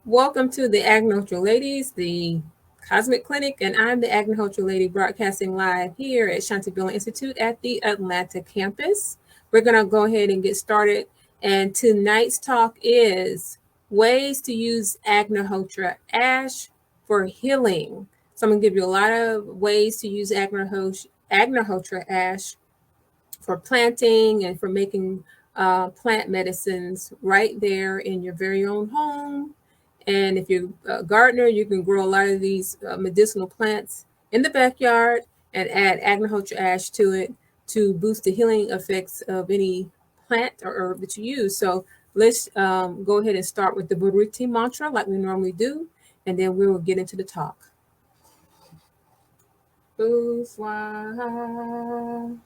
Welcome to the Agnihotra Ladies, the Cosmic Clinic, and I'm the Agnihotra Lady broadcasting live here at Shantivillainstitute at the Atlanta campus. We're going to go ahead and get started. And tonight's talk is ways to use Agnihotra ash for healing. So I'm going to give you a lot of ways to use Agnihotra ash for planting and for making plant medicines right there in your very own home. And if you're a gardener, you can grow a lot of these medicinal plants in the backyard and add Agnihotra ash to it to boost the healing effects of any plant or herb that you use. So let's go ahead and start with the Baruti mantra like we normally do, and then we will get into the talk. Boo swaha.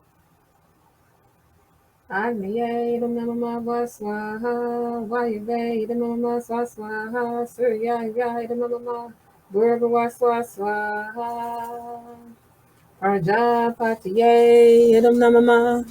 Agnihotra Mama Swaha, Ayurveda Mama Swaha, Surya Mama, Burga Swaha, Prajapatiye Idam Namama.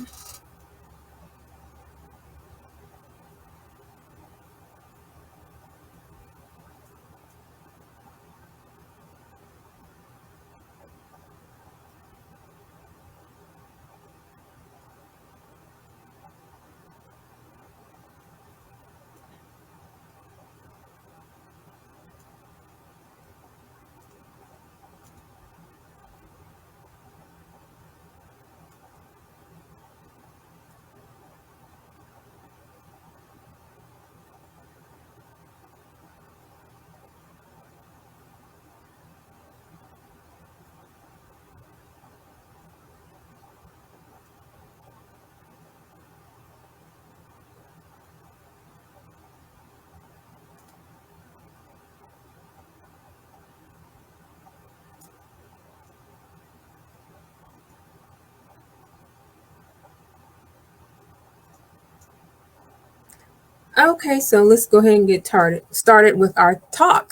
Okay, so let's go ahead and get started with our talk.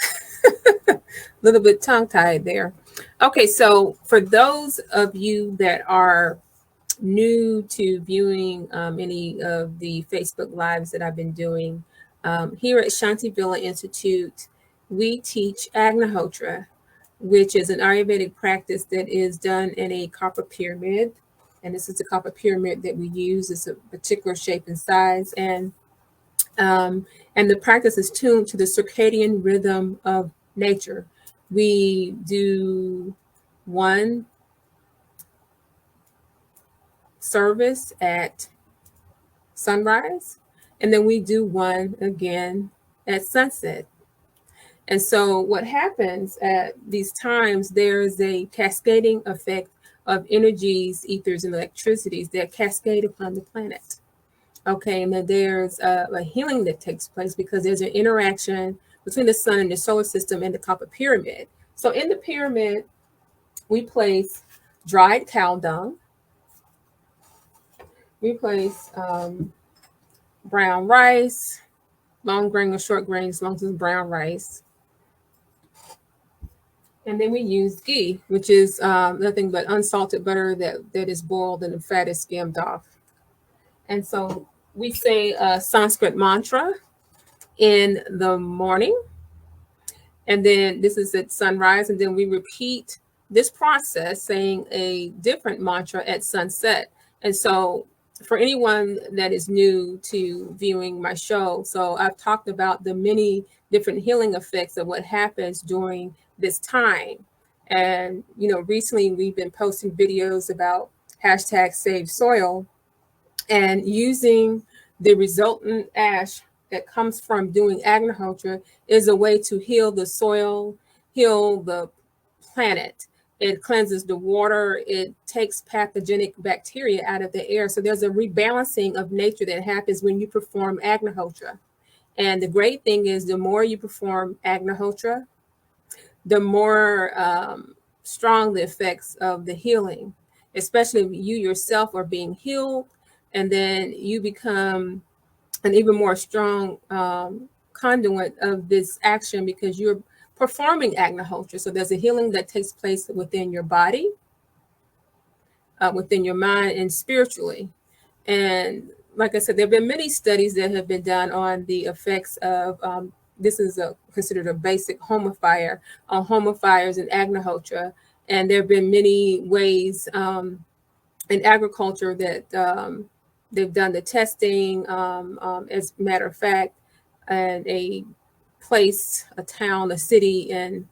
A little bit tongue tied there. Okay, so for those of you that are new to viewing any of the Facebook Lives that I've been doing, here at Shantivillainstitute, we teach Agnihotra, which is an Ayurvedic practice that is done in a copper pyramid. And this is the copper pyramid that we use. It's a particular shape and size. And the practice is tuned to the circadian rhythm of nature. We do one service at sunrise, and then we do one again at sunset. And so, what happens at these times, there's a cascading effect of energies, ethers, and electricities that cascade upon the planet. Okay, and then there's a healing that takes place because there's an interaction between the sun and the solar system and the copper pyramid. So, in the pyramid, we place dried cow dung, we place brown rice, long grain or short grain, as long as it's brown rice. And then we use ghee, which is nothing but unsalted butter that is boiled and the fat is skimmed off. And so we say a Sanskrit mantra in the morning. And then this is at sunrise. And then we repeat this process saying a different mantra at sunset. And so for anyone that is new to viewing my show, so I've talked about the many different healing effects of what happens during this time. And, recently we've been posting videos about hashtag save soil and using the resultant ash that comes from doing agriculture is a way to heal the soil, heal the planet. It cleanses the water. It takes pathogenic bacteria out of the air. So there's a rebalancing of nature that happens when you perform agriculture. And the great thing is the more you perform agriculture, the more strong the effects of the healing, especially if you yourself are being healed, and then you become an even more strong conduit of this action because you're performing agnihotra. So there's a healing that takes place within your body, within your mind, and spiritually. And like I said, there have been many studies that have been done on the effects of this is considered a basic Homa fire on Homa fires in Agnihotra. And there have been many ways in agriculture that they've done the testing. As a matter of fact, and a place, a town, a city in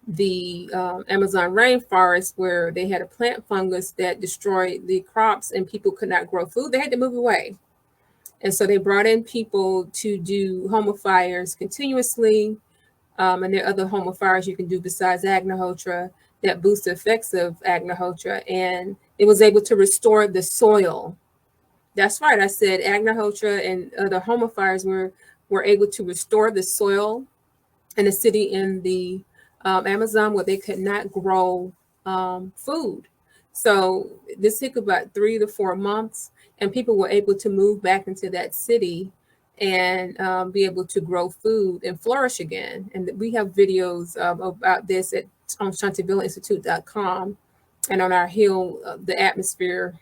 the Amazon rainforest where they had a plant fungus that destroyed the crops and people could not grow food, they had to move away. And so they brought in people to do Homa fires continuously. And there are other Homa fires you can do besides Agnihotra that boost the effects of Agnihotra. And it was able to restore the soil. That's right. I said Agnihotra and other Homa fires were able to restore the soil in a city in the Amazon where they could not grow food. So this took about 3 to 4 months, and people were able to move back into that city and be able to grow food and flourish again. And we have videos about this on shantivillainstitute.com and on our Heal the Atmosphere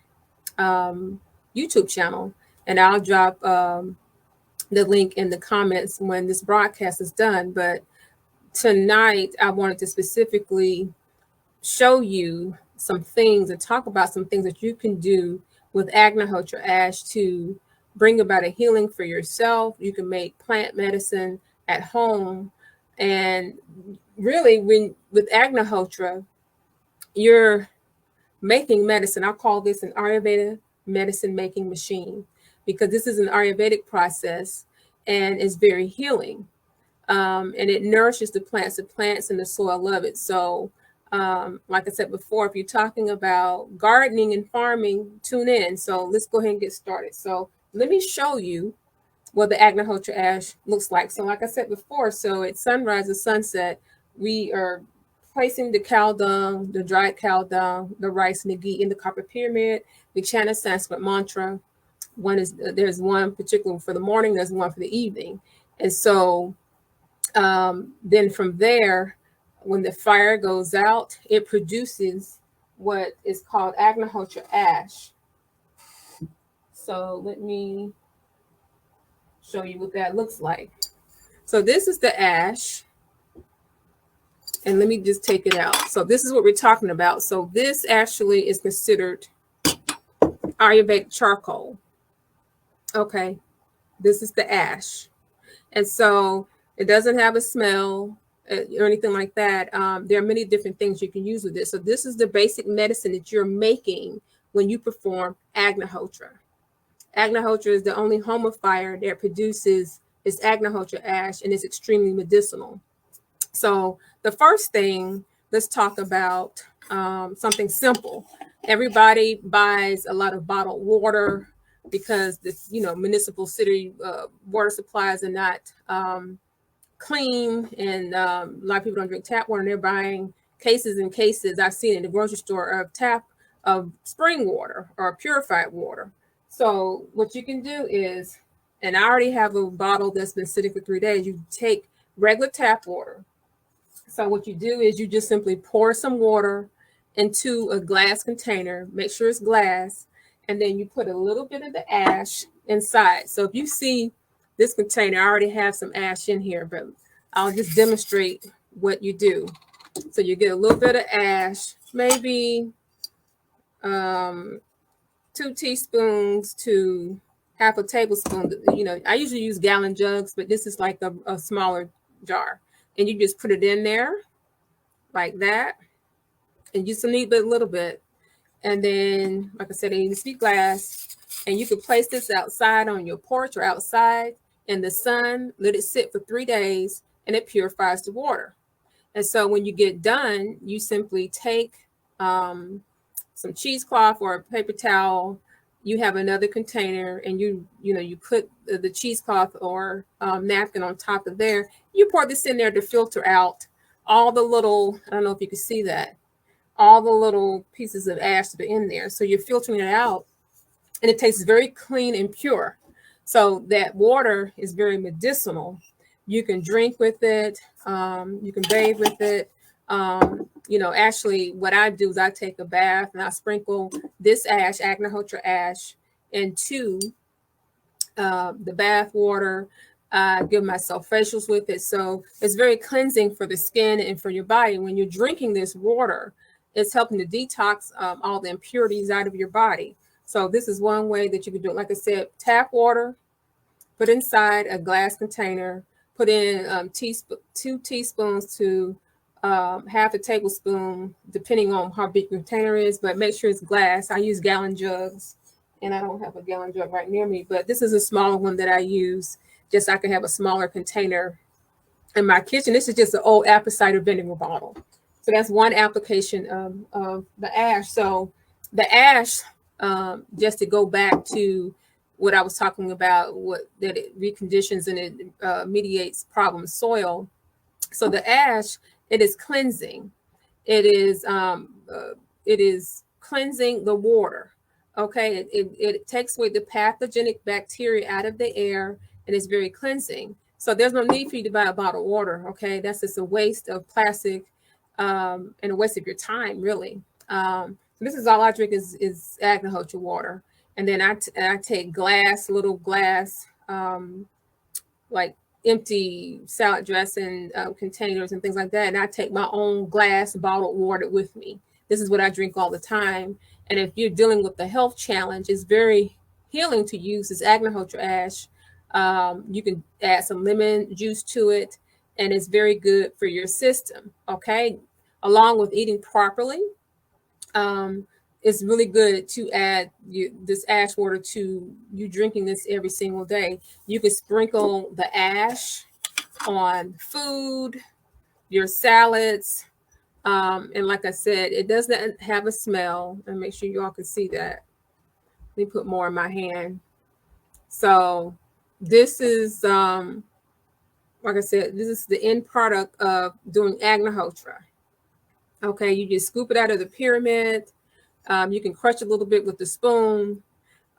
YouTube channel. And I'll drop the link in the comments when this broadcast is done. But tonight, I wanted to specifically show you some things and talk about some things that you can do with Agnihotra ash to bring about a healing for yourself. You can make plant medicine at home. And really, with Agnihotra, you're making medicine. I'll call this an Ayurveda medicine making machine, because this is an Ayurvedic process and it's very healing. And it nourishes the plants and the soil love it. So like I said before, if you're talking about gardening and farming, tune in. So let's go ahead and get started. So let me show you what the Agnihotra ash looks like. So like I said before, so at sunrise and sunset, we are placing the cow dung, the dried cow dung, the rice and the ghee in the copper pyramid. We chant a Sanskrit mantra. There's one particular for the morning, there's one for the evening. And so then from there, when the fire goes out, it produces what is called Agnihotra ash. So let me show you what that looks like. So this is the ash. And let me just take it out. So this is what we're talking about. So this actually is considered Ayurvedic charcoal. Okay, this is the ash. And so it doesn't have a smell or anything like that. There are many different things you can use with this. So this is the basic medicine that you're making when you perform Agnihotra. Agnihotra is the only Homa fire that produces this Agnihotra ash, and it's extremely medicinal. So the first thing, let's talk about something simple. Everybody buys a lot of bottled water because the municipal city water supplies are not clean, and a lot of people don't drink tap water, and they're buying cases and cases, I've seen in the grocery store, of spring water or purified water. So what you can do is, and I already have a bottle that's been sitting for 3 days, you take regular tap water. So what you do is you just simply pour some water into a glass container, make sure it's glass, and then you put a little bit of the ash inside. So if you see this container, I already have some ash in here, but I'll just demonstrate what you do. So you get a little bit of ash, maybe 2 teaspoons to half a tablespoon. I usually use gallon jugs, but this is like a smaller jar. And you just put it in there like that. And you just need a little bit. And then, like I said, it needs to be glass. And you can place this outside on your porch or outside in the sun, let it sit for 3 days, and it purifies the water. And so when you get done, you simply take some cheesecloth or a paper towel. You have another container, and you put the cheesecloth or napkin on top of there. You pour this in there to filter out all the little, I don't know if you can see that, all the little pieces of ash that are in there. So you're filtering it out, and it tastes very clean and pure. So that water is very medicinal. You can drink with it. You can bathe with it. Actually, what I do is I take a bath and I sprinkle this ash, Agnihotra ash, into the bath water. I give myself facials with it. So it's very cleansing for the skin and for your body. When you're drinking this water, it's helping to detox all the impurities out of your body. So this is one way that you can do it. Like I said, tap water, put inside a glass container, put in 2 teaspoons to half a tablespoon, depending on how big your container is, but make sure it's glass. I use gallon jugs, and I don't have a gallon jug right near me, but this is a smaller one that I use just so I can have a smaller container in my kitchen. This is just an old apple cider vinegar bottle. So that's one application of the ash. So the ash, just to go back to what I was talking about, what that it reconditions and it mediates problem soil. So the ash, it is cleansing. It is cleansing the water. Okay, it takes away the pathogenic bacteria out of the air, and it's very cleansing. So there's no need for you to buy a bottle of water. Okay, that's just a waste of plastic and a waste of your time, really. This is all I drink is Agnihotra water, and then I take little glass, like empty salad dressing containers and things like that, and I take my own glass bottled water with me. This is what I drink all the time. And if you're dealing with the health challenge, it's very healing to use this Agnihotra ash. You can add some lemon juice to it, and it's very good for your system. Okay, along with eating properly, it's really good to add this ash water to you drinking this every single day. You can sprinkle the ash on food, your salads, and like I said, it doesn't have a smell. And make sure you all can see that. Let me put more in my hand. So this is, like I said, this is the end product of doing Agnihotra. Okay, you just scoop it out of the pyramid. You can crush a little bit with the spoon.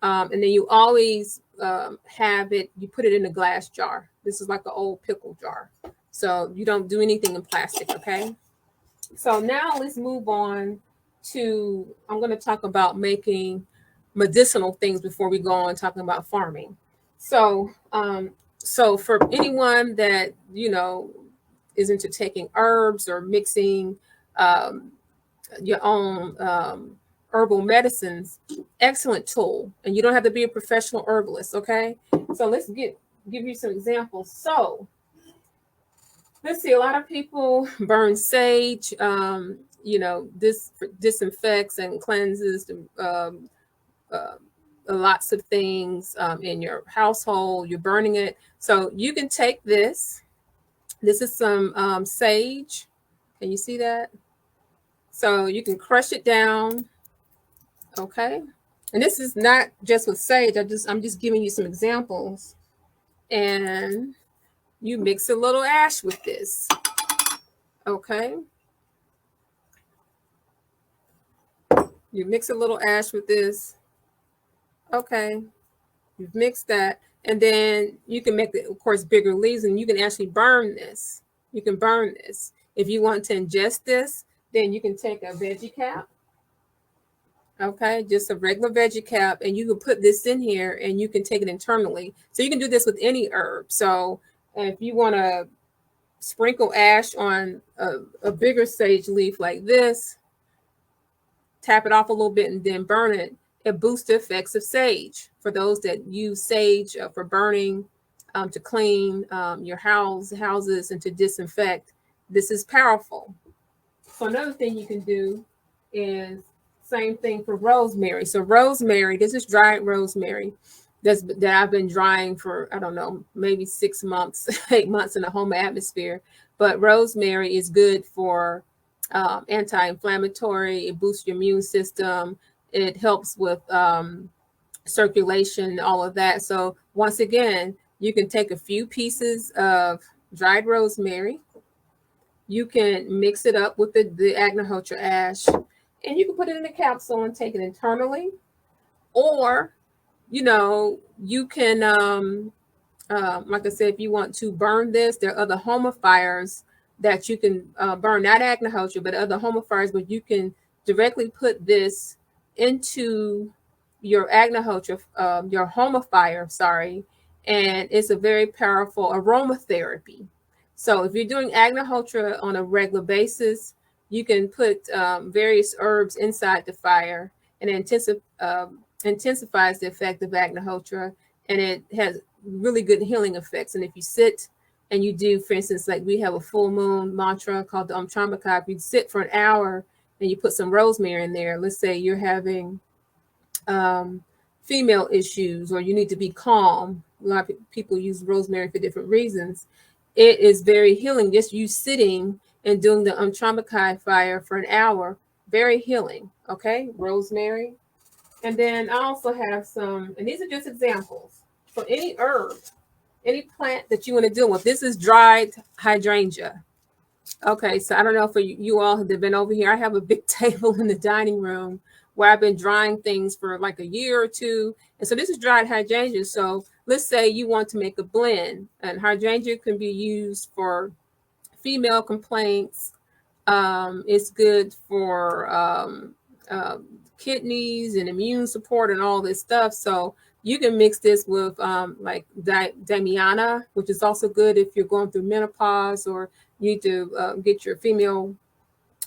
And then you always have it, you put it in a glass jar. This is like an old pickle jar. So you don't do anything in plastic, okay? So now let's move on to, I'm going to talk about making medicinal things before we go on talking about farming. So, so for anyone that, is into taking herbs or mixing your own herbal medicines, excellent tool. And you don't have to be a professional herbalist, okay? So let's give you some examples. So let's see, a lot of people burn sage. This disinfects and cleanses lots of things in your household. You're burning it. So you can take this. This is some sage. Can you see that? So you can crush it down. Okay. And this is not just with sage. I'm just giving you some examples. And you mix a little ash with this. Okay. You mix a little ash with this. Okay. You've mixed that. And then you can make, of course, bigger leaves, and you can actually burn this. You can burn this. If you want to ingest this, then you can take a veggie cap. Okay, just a regular veggie cap, and you can put this in here and you can take it internally. So you can do this with any herb. So if you want to sprinkle ash on a bigger sage leaf like this, tap it off a little bit and then burn it. It boosts the effects of sage. For those that use sage for burning, to clean your houses and to disinfect, this is powerful. So another thing you can do is same thing for rosemary. So rosemary, this is dried rosemary that I've been drying for, I don't know, maybe 6 months, 8 months in a home atmosphere. But rosemary is good for anti-inflammatory. It boosts your immune system. It helps with circulation, all of that. So once again, you can take a few pieces of dried rosemary. You can mix it up with the Agnihotra ash, and you can put it in a capsule and take it internally. Or, you can, like I said, if you want to burn this, there are other homifiers that you can burn, not Agnihotra, but other homifiers, but you can directly put this into your Agnihotra, your homifier, and it's a very powerful aromatherapy. So if you're doing Agnihotra on a regular basis, you can put various herbs inside the fire, and it intensifies the effect of Agnihotra, and it has really good healing effects. And if you sit and you do, for instance, like we have a full moon mantra called the Chamaka, if you sit for an hour and you put some rosemary in there, let's say you're having female issues or you need to be calm. A lot of people use rosemary for different reasons. It is very healing. Just you sitting and doing the Chamaka fire for an hour, very healing. Okay, rosemary. And then I also have some, and these are just examples. So any herb, any plant that you want to deal with. This is dried hydrangea. Okay, so I don't know if you all have been over here. I have a big table in the dining room where I've been drying things for like a year or two. And so this is dried hydrangea. So let's say you want to make a blend, and hydrangea can be used for female complaints. It's good for kidneys and immune support and all this stuff. So you can mix this with like Damiana, which is also good if you're going through menopause or you need to get your female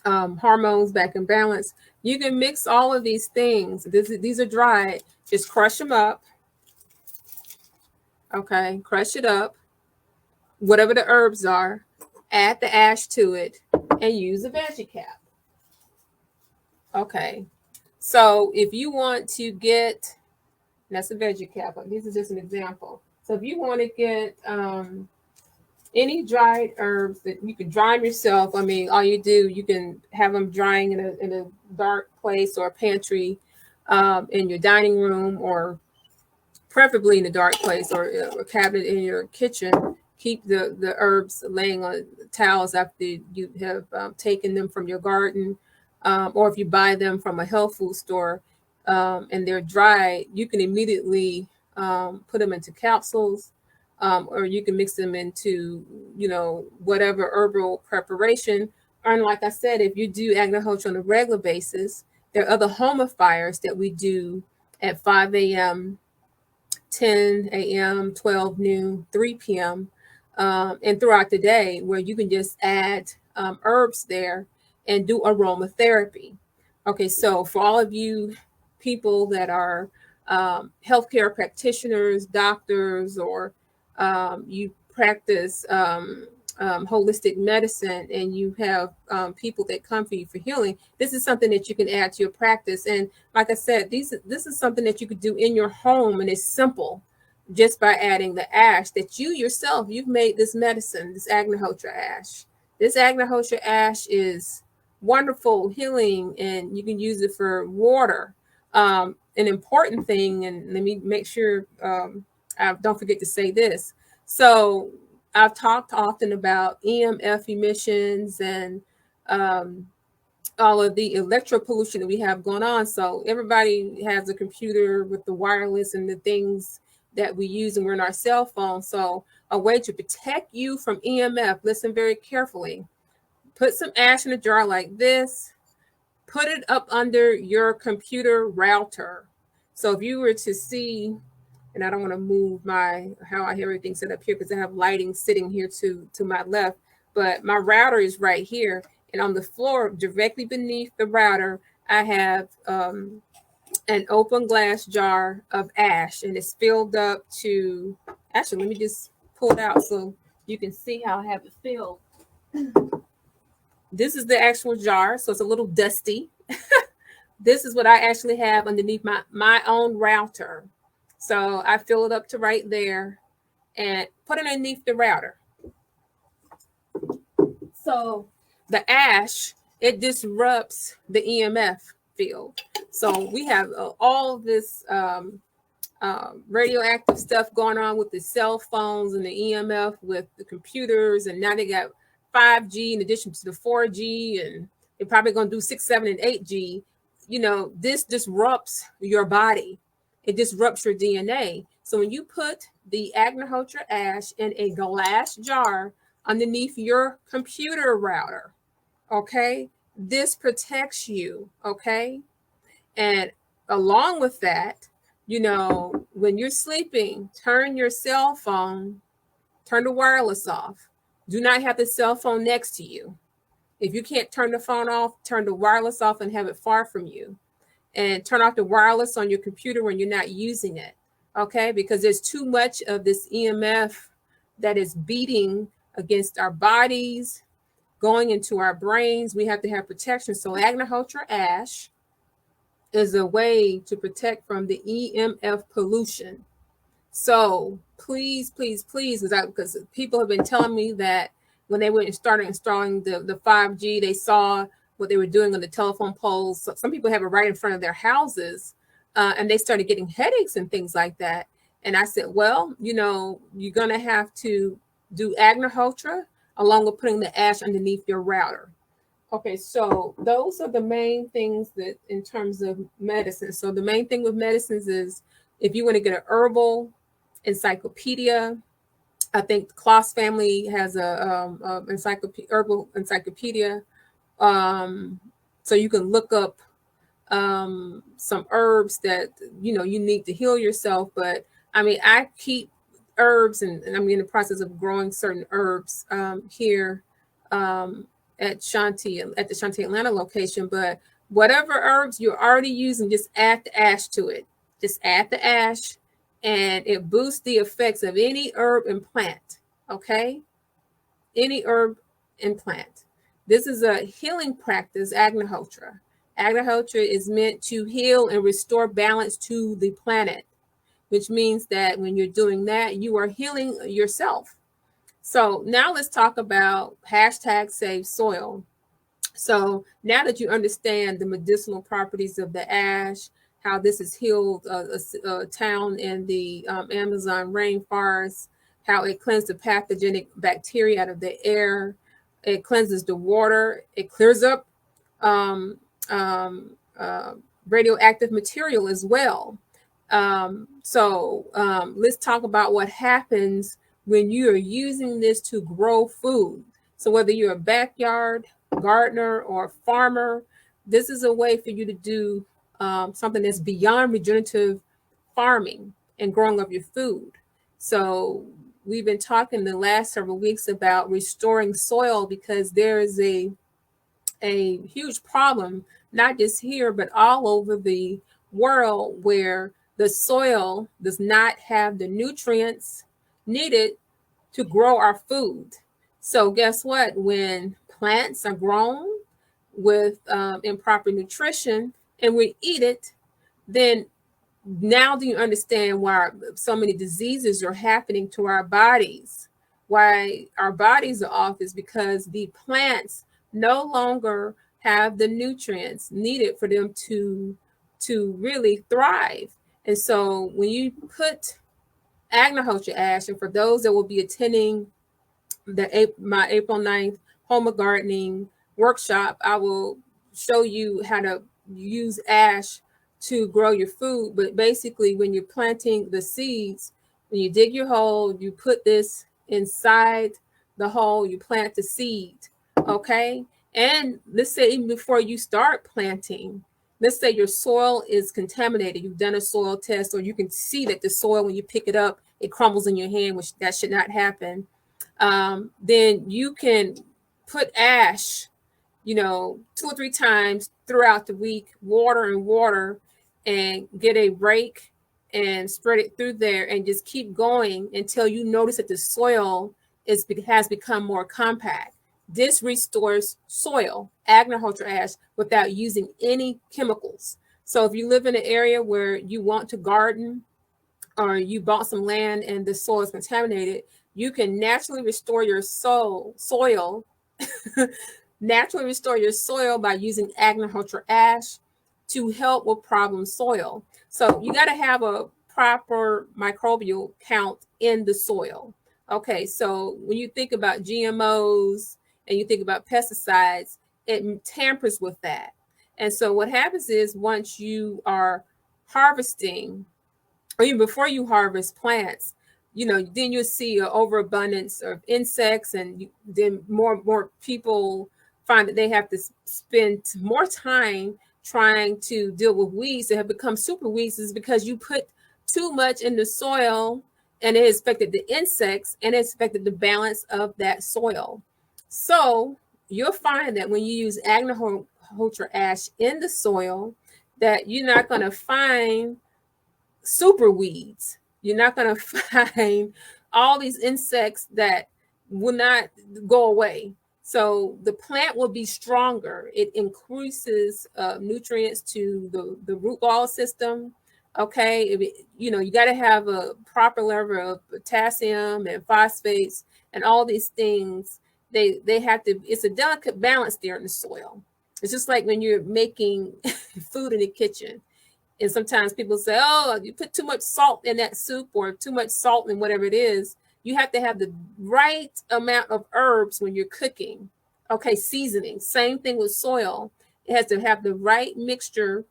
hormones back in balance. You can mix all of these things. These are dried. Just crush them up. Okay, crush it up. Whatever the herbs are, add the ash to it, and use a veggie cap. Okay, so if you want to get, that's a veggie cap. This is just an example. So if you want to get any dried herbs that you can dry them yourself, I mean, all you do, you can have them drying in a dark place or a pantry in your dining room, or preferably in a dark place, or a cabinet in your kitchen. Keep the herbs laying on towels after you have taken them from your garden, or if you buy them from a health food store and they're dry, you can immediately put them into capsules, or you can mix them into, whatever herbal preparation. And like I said, if you do Agnihotra on a regular basis, there are other Homa fires that we do at 5 a.m., 10 a.m., 12 noon, 3 p.m., and throughout the day, where you can just add herbs there and do aromatherapy. Okay, so for all of you people that are healthcare practitioners, doctors, or you practice holistic medicine, and you have people that come for you for healing, this is something that you can add to your practice. And like I said, this is something that you could do in your home, and it's simple, just by adding the ash that you yourself, you've made this medicine, this Agnihotra ash. This Agnihotra ash is wonderful healing, and you can use it for water. An important thing, and let me make sure I don't forget to say this. So I've talked often about EMF emissions and all of the electro pollution that we have going on. So everybody has a computer with the wireless and the things that we use, and we're in our cell phone. So a way to protect you from EMF, listen very carefully. Put some ash in a jar like this. Put it up under your computer router. So if you were to see, and I don't want to move how I have everything set up here because I have lighting sitting here to my left, but my router is right here. And on the floor, directly beneath the router, I have an open glass jar of ash, and it's filled up to, actually, let me just pull it out so you can see how I have it filled. This is the actual jar, so it's a little dusty. This is what I actually have underneath my own router. So I fill it up to right there and put it underneath the router. So the ash, it disrupts the EMF field. So we have all this radioactive stuff going on with the cell phones and the EMF with the computers, and now they got 5G in addition to the 4G, and they're probably going to do 6, 7, and 8G. This disrupts your body. It disrupts your DNA. So when you put the Agnihotra ash in a glass jar underneath your computer router, okay, this protects you, okay? And along with that, when you're sleeping, turn your cell phone, turn the wireless off. Do not have the cell phone next to you. If you can't turn the phone off, turn the wireless off and have it far from you. And turn off the wireless on your computer when you're not using it. Okay, because there's too much of this EMF that is beating against our bodies, going into our brains. We have to have protection. So Agnihotra ash is a way to protect from the EMF pollution. So please, please, please, because people have been telling me that when they went and started installing the 5G, they saw what they were doing on the telephone poles. So some people have it right in front of their houses, and they started getting headaches and things like that. And I said, well, you're going to have to do Agnihotra along with putting the ash underneath your router. Okay, so those are the main things that in terms of medicine. So the main thing with medicines is if you want to get an herbal encyclopedia, I think the Kloss family has a herbal encyclopedia. So you can look up some herbs that you need to heal yourself. But I mean, I keep herbs, and I'm in the process of growing certain herbs here at Shanti, at the Shanti Atlanta location. But whatever herbs you're already using, just add the ash to it. Just add the ash, and it boosts the effects of any herb and plant. Okay, any herb and plant. This is a healing practice, Agnihotra. Agnihotra is meant to heal and restore balance to the planet, which means that when you're doing that, you are healing yourself. So now let's talk about #save soil. So now that you understand the medicinal properties of the ash, how this has healed a town in the Amazon rainforest, how it cleansed the pathogenic bacteria out of the air, it cleanses the water, it clears up radioactive material as well. So let's talk about what happens when you are using this to grow food. So whether you're a backyard gardener or farmer, this is a way for you to do something that's beyond regenerative farming and growing of your food. So we've been talking the last several weeks about restoring soil, because there is a huge problem, not just here, but all over the world, where the soil does not have the nutrients needed to grow our food. So guess what? When plants are grown with improper nutrition and we eat it, then now do you understand why so many diseases are happening to our bodies? Why our bodies are off is because the plants no longer have the nutrients needed for them to really thrive. And so when you put Agnihotra ash, and for those that will be attending my April 9th Homa gardening workshop, I will show you how to use ash to grow your food. But basically, when you're planting the seeds, when you dig your hole, you put this inside the hole, you plant the seed. Okay. And let's say even before you start planting, let's say your soil is contaminated. You've done a soil test, or you can see that the soil, when you pick it up, it crumbles in your hand, which that should not happen. Then you can put ash, 2 or 3 times throughout the week, water, and get a rake and spread it through there, and just keep going until you notice that the soil has become more compact. This restores soil, Agnihotra ash, without using any chemicals. So if you live in an area where you want to garden, or you bought some land and the soil is contaminated, you can naturally restore your soil naturally restore your soil by using Agnihotra ash to help with problem soil. So you got to have a proper microbial count in the soil. Okay, so when you think about GMOs and you think about pesticides, it tampers with that. And so what happens is, once you are harvesting, or even before you harvest plants, then you'll see an overabundance of insects, and then more people find that they have to spend more time trying to deal with weeds that have become super weeds, is because you put too much in the soil, and it affected the insects and it affected the balance of that soil. So you'll find that when you use Agnihotra ash in the soil, that you're not going to find super weeds. You're not going to find all these insects that will not go away. So the plant will be stronger. It increases nutrients to the root ball system. Okay, you got to have a proper level of potassium and phosphates and all these things. They have to. It's a delicate balance there in the soil. It's just like when you're making food in the kitchen. And sometimes people say, oh, you put too much salt in that soup or too much salt in whatever it is. You have to have the right amount of herbs when you're cooking. Okay, seasoning. Same thing with soil. It has to have the right mixture,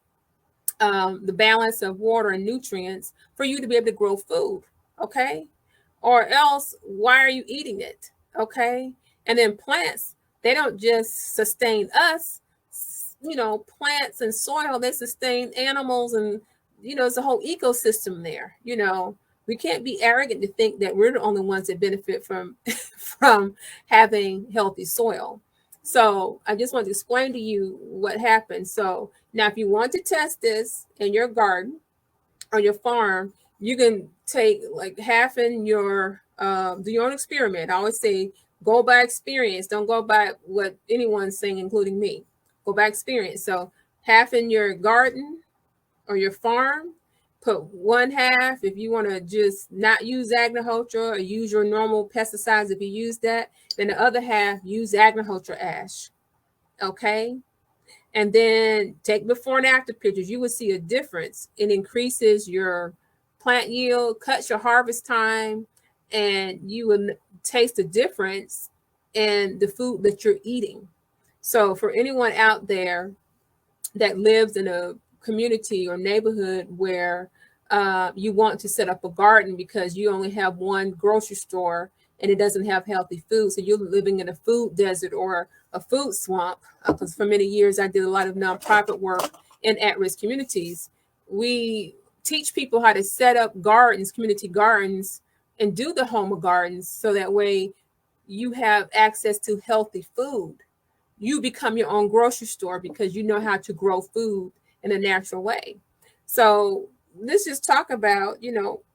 the balance of water and nutrients for you to be able to grow food. Okay, or else why are you eating it? Okay, and then plants, they don't just sustain us. Plants and soil, they sustain animals, and it's a whole ecosystem there. We can't be arrogant to think that we're the only ones that benefit from from having healthy soil. So I just want to explain to you what happens. So now if you want to test this in your garden or your farm, you can take like half in your do your own experiment. I always say go by experience, don't go by what anyone's saying, including me. Go by experience. So half in your garden or your farm, put one half if you want to just not use Agnihotra or use your normal pesticides. If you use that, then the other half use Agnihotra ash. Okay. And then take before and after pictures. You will see a difference. It increases your plant yield, cuts your harvest time, and you will taste the difference in the food that you're eating. So for anyone out there that lives in a community or neighborhood where you want to set up a garden because you only have one grocery store and it doesn't have healthy food, so you're living in a food desert or a food swamp, because for many years I did a lot of nonprofit work in at-risk communities. We teach people how to set up gardens, community gardens, and do the Homa gardens, so that way you have access to healthy food. You become your own grocery store because you know how to grow food in a natural way. So let's just talk about,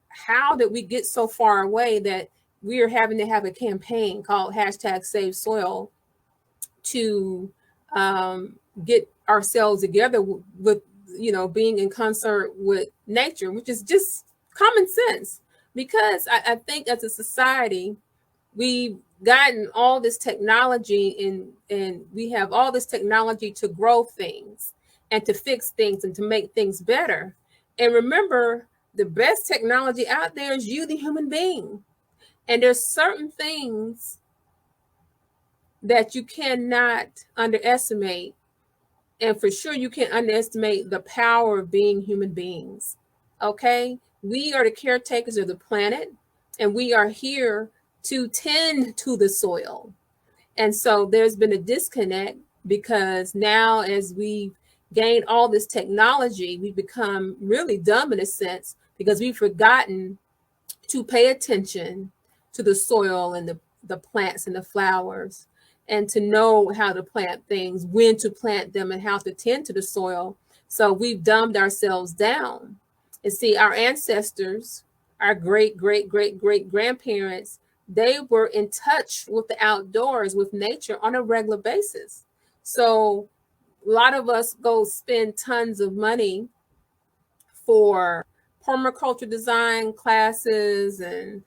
how did we get so far away that we are having to have a campaign called #SaveSoil to get ourselves together with, being in concert with nature, which is just common sense. Because I think as a society, we've gotten all this technology and we have all this technology to grow things and to fix things and to make things better. And remember, the best technology out there is you, the human being. And there's certain things that you cannot underestimate. And for sure, you can't underestimate the power of being human beings. Okay? We are the caretakers of the planet, and we are here to tend to the soil. And so there's been a disconnect, because now as we gain all this technology, we've become really dumb in a sense, because we've forgotten to pay attention to the soil and the plants and the flowers, and to know how to plant things, when to plant them, and how to tend to the soil. So we've dumbed ourselves down. And see, our ancestors, our great, great, great, great grandparents, they were in touch with the outdoors, with nature on a regular basis. So a lot of us go spend tons of money for permaculture design classes, and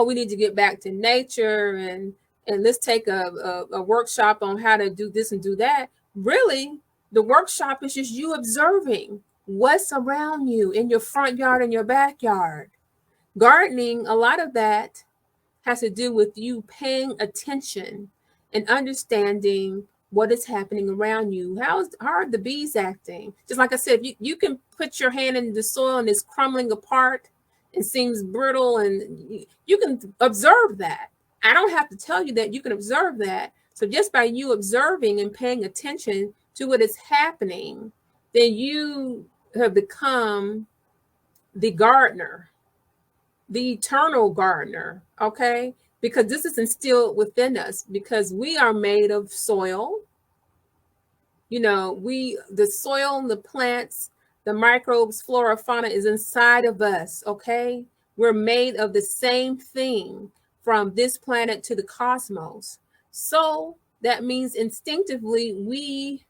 we need to get back to nature, and let's take a workshop on how to do this and do that. Really, the workshop is just you observing what's around you in your front yard and your backyard. Gardening, a lot of that has to do with you paying attention and understanding what is happening around you. How are the bees acting? Just like I said, you can put your hand in the soil and it's crumbling apart and seems brittle, and you can observe that. I don't have to tell you that. You can observe that. So just by you observing and paying attention to what is happening, then you have become the gardener, the eternal gardener, okay? Because this is instilled within us because we are made of soil. You know, the soil, the plants, the microbes, flora, fauna is inside of us, okay? We're made of the same thing from this planet to the cosmos. So that means instinctively we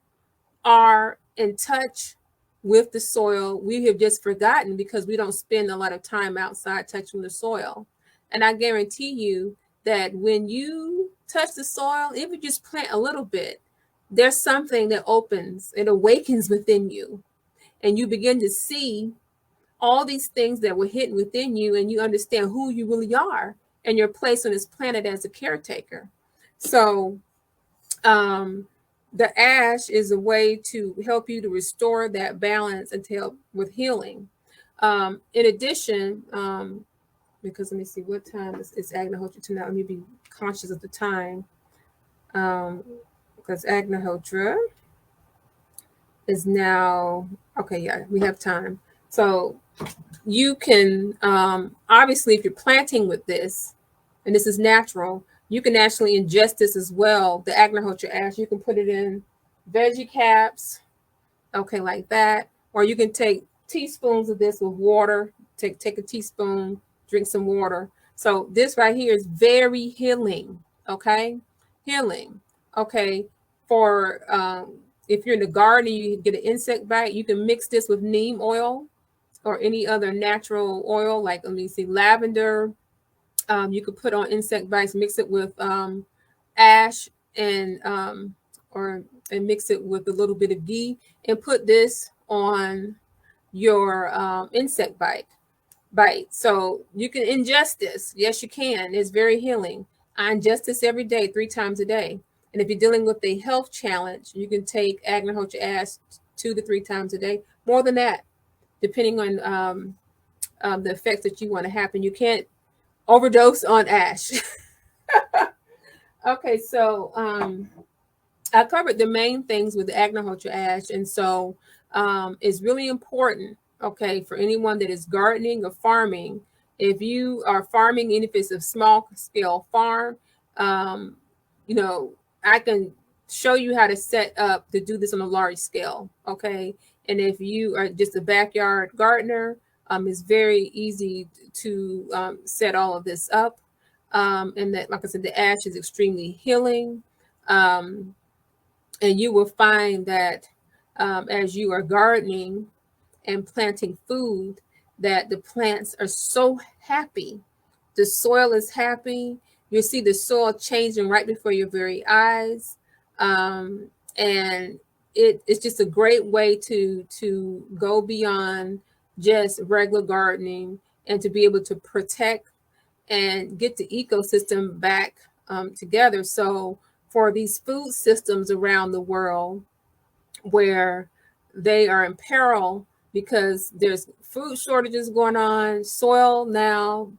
are in touch with the soil. We have just forgotten because we don't spend a lot of time outside touching the soil. And I guarantee you that when you touch the soil, if you just plant a little bit, there's something that opens, it awakens within you. And you begin to see all these things that were hidden within you, and you understand who you really are and your place on this planet as a caretaker. So, the ash is a way to help you to restore that balance and to help with healing. In addition, because let me see what time it's Agnihotra tonight. Let me be conscious of the time. Because Agnihotra is now okay. Yeah, we have time. So you can obviously, if you're planting with this, and this is natural, you can actually ingest this as well. The Agnihotra ash, you can put it in veggie caps, okay, like that, or you can take teaspoons of this with water. Take a teaspoon, drink some water. So this right here is very healing, okay, healing, okay. For if you're in the garden, you get an insect bite, you can mix this with neem oil or any other natural oil, like let me see, lavender. You could put on insect bites, mix it with ash and or and mix it with a little bit of ghee, and put this on your insect bite. So you can ingest this. Yes, you can. It's very healing. I ingest this every day, 3 times a day. And if you're dealing with a health challenge, you can take Agnihotra ash 2 to 3 times a day. More than that, depending on the effects that you want to happen. You can't overdose on ash. Okay, so I covered the main things with the Agnihotra ash, and so it's really important, okay, for anyone that is gardening or farming. If you are farming, and if it's a small scale farm, um, you know, I can show you how to set up to do this on a large scale, okay. And if you are just a backyard gardener, it's very easy to set all of this up. And that, like I said, the ash is extremely healing. Um, and you will find that as you are gardening and planting food, that the plants are so happy. The soil is happy. You see the soil changing right before your very eyes. And it's just a great way to go beyond just regular gardening and to be able to protect and get the ecosystem back together. So for these food systems around the world where they are in peril because there's food shortages going on, soil now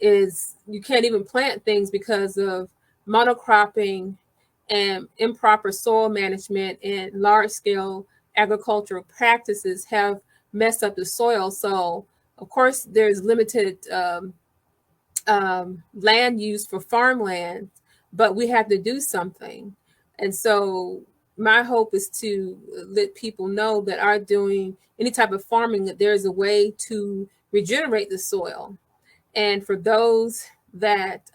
is you can't even plant things because of monocropping and improper soil management and large scale agricultural practices have messed up the soil. So of course there's limited land use for farmland, but we have to do something. And so my hope is to let people know that are doing any type of farming that there's a way to regenerate the soil. And for those that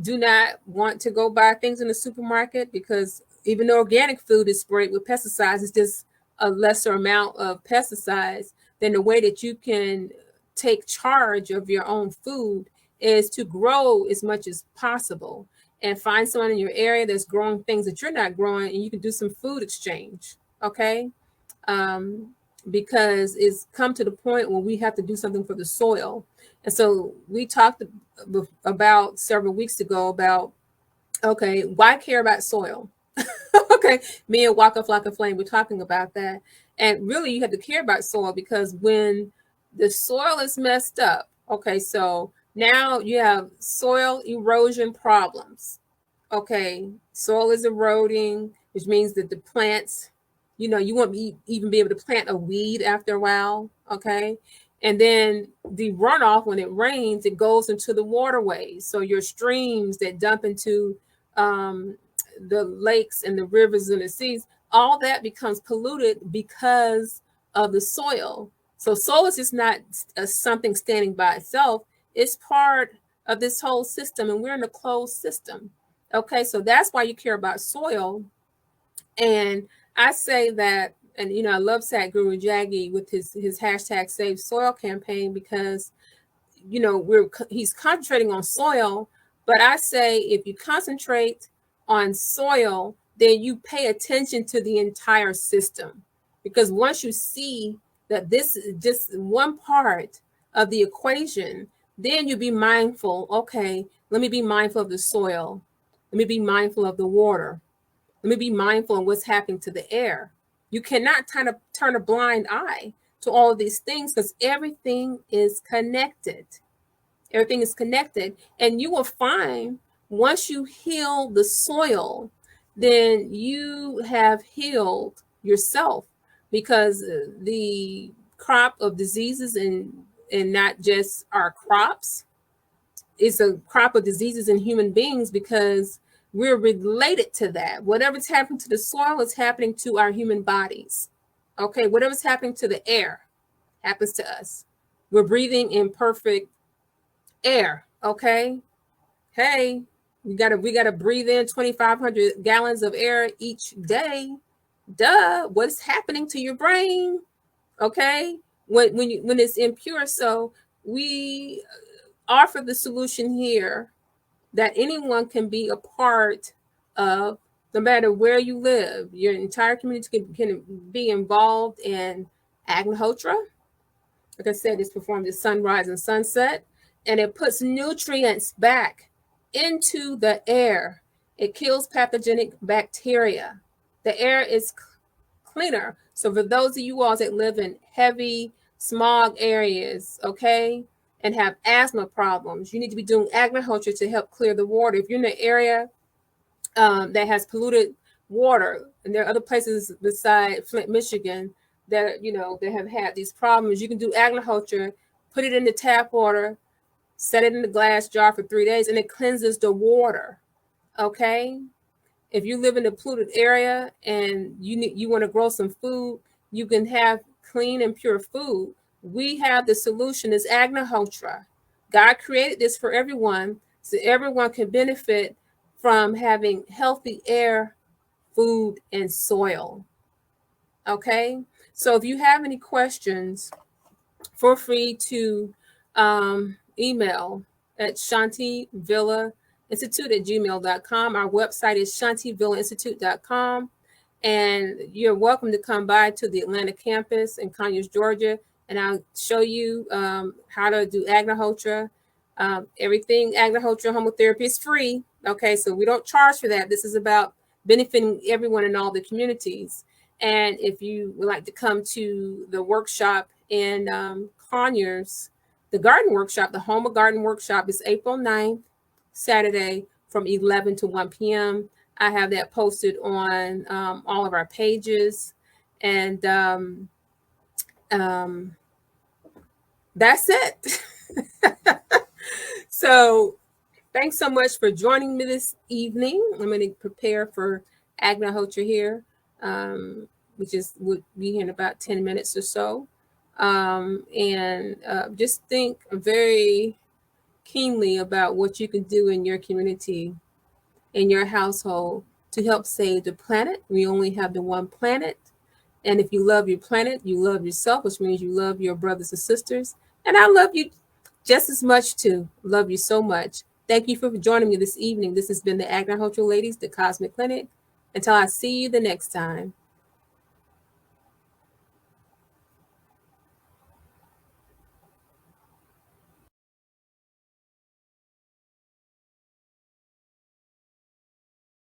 do not want to go buy things in the supermarket, because even though organic food is sprayed with pesticides, it's just a lesser amount of pesticides. Then the way that you can take charge of your own food is to grow as much as possible and find someone in your area that's growing things that you're not growing, and you can do some food exchange. Okay. Because it's come to the point where we have to do something for the soil. And so we talked about several weeks ago about, okay, why care about soil? Okay, me and Waka Flocka Flame, we're talking about that. And really, you have to care about soil because when the soil is messed up, okay, so now you have soil erosion problems. Okay, soil is eroding, which means that the plants You won't even be able to plant a weed after a while. Okay. And then the runoff, when it rains, it goes into the waterways. So your streams that dump into the lakes and the rivers and the seas, all that becomes polluted because of the soil. So soil is just not something standing by itself. It's part of this whole system, and we're in a closed system. Okay, so that's why you care about soil. And I say that, and I love Sadhguru Jaggi with his hashtag Save Soil campaign, because he's concentrating on soil. But I say, if you concentrate on soil, then you pay attention to the entire system, because once you see that this is just one part of the equation, then you be mindful. Okay, let me be mindful of the soil, let me be mindful of the water, let me be mindful of what's happening to the air. You cannot turn a blind eye to all of these things, because everything is connected. Everything is connected. And you will find, once you heal the soil, then you have healed yourself, because the crop of diseases, and not just our crops, it's a crop of diseases in human beings, because we're related to that. Whatever's happening to the soil is happening to our human bodies. Okay, whatever's happening to the air happens to us. We're breathing imperfect air. Okay, hey, we gotta breathe in 2,500 gallons of air each day. Duh. What's happening to your brain? Okay, when it's impure. So we offer the solution here, that anyone can be a part of, no matter where you live. Your entire community can be involved in Agnihotra. Like I said, it's performed at sunrise and sunset, and it puts nutrients back into the air. It kills pathogenic bacteria. The air is cleaner. So for those of you all that live in heavy smog areas, okay, and have asthma problems, you need to be doing Agnihotra to help clear the water. If you're in an area that has polluted water, and there are other places beside Flint, Michigan, that that have had these problems, you can do Agnihotra, put it in the tap water, set it in the glass jar for 3 days, and it cleanses the water. Okay. If you live in a polluted area and you want to grow some food, you can have clean and pure food. We have the solution, is Agnihotra. God created this for everyone, so everyone can benefit from having healthy air, food, and soil. Okay, so if you have any questions, feel free to email at shantivillainstitute@gmail.com. Our website is shantivillainstitute.com. And you're welcome to come by to the Atlanta campus in Conyers, Georgia, and I'll show you how to do Agnihotra. Everything Agnihotra homotherapy is free. Okay, so we don't charge for that. This is about benefiting everyone in all the communities. And if you would like to come to the workshop in Conyers, the garden workshop, the Homa Garden Workshop, is April 9th, Saturday, from 11 to 1 p.m. I have that posted on all of our pages. And that's it. So thanks so much for joining me this evening. I'm going to prepare for Agnihotra here, which would be here in about 10 minutes or so. And just think very keenly about what you can do in your community, in your household, to help save the planet. We only have the one planet. And if you love your planet, you love yourself, which means you love your brothers and sisters. And I love you just as much too. Love you so much. Thank you for joining me this evening. This has been the Agnihotra Ladies, the Cosmic Clinic. Until I see you the next time.